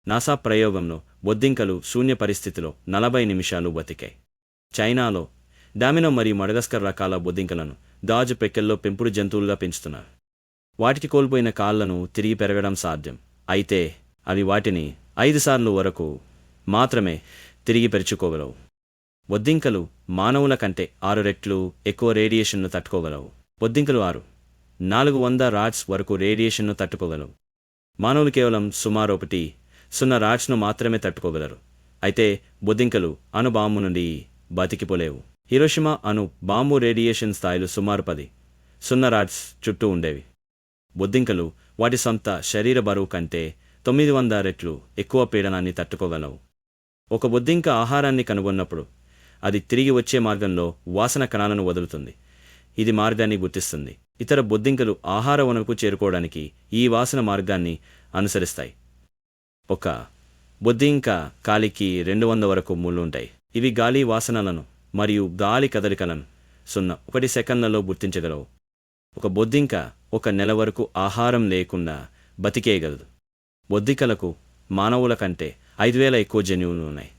NASA ప్రయోగంలో బొద్దింకలు శూన్య పరిస్థితిలో 40 నిమిషాలు బతికాయి. చైనాలో డామినో మరియు మడగస్కర్ రకాల బొద్దింకలను దాజు పెక్కెల్లో పెంపుడు జంతువులుగా పెంచుతున్నారు. వాటికి కోల్పోయిన కాళ్లను తిరిగి పెరగడం సాధ్యం. అయితే అవి వాటిని 5 సార్లు వరకు మాత్రమే తిరిగి పెంచుకోగలవు. బొద్దింకలు మానవుల కంటే 6 రెట్లు ఎక్కువ రేడియేషన్ను తట్టుకోగలవు. బొద్దింకలు 400 రాట్స్ వరకు రేడియేషన్ను తట్టుకోగలవు. మానవులు కేవలం సుమారు 1.0 రాట్స్ను మాత్రమే తట్టుకోగలరు. అయితే బొద్దింకలు అణు బాంబు నుండి బతికిపోలేవు. హిరోషిమా అణు బాంబు రేడియేషన్ స్థాయిలు సుమారు 10 రాట్స్ చుట్టూ ఉండేవి. బొద్దింకలు వాటి సొంత శరీర బరువు కంటే 900 రెట్లు ఎక్కువ పీడనాన్ని తట్టుకోగలవు. ఒక బొద్దింక ఆహారాన్ని కనుగొన్నప్పుడు అది తిరిగి వచ్చే మార్గంలో వాసన కణాలను వదులుతుంది. ఇది మార్గాన్ని గుర్తిస్తుంది. ఇతర బొద్దింకలు ఆహార వనరుకు చేరుకోవడానికి ఈ వాసన మార్గాన్ని అనుసరిస్తాయి. ఒక బొద్దింక కాలికి 200 వరకు ముళ్ళుంటాయి. ఇవి గాలి వాసనలను మరియు గాలి కదలికలను 0.1 సెకన్లలో గుర్తించగలవు. ఒక బొద్దింక 1 నెల వరకు ఆహారం లేకుండా బతికేయగలదు. బొద్దింకలకు మానవుల కంటే 5000 ఎక్కువ జన్యువులు ఉన్నాయి.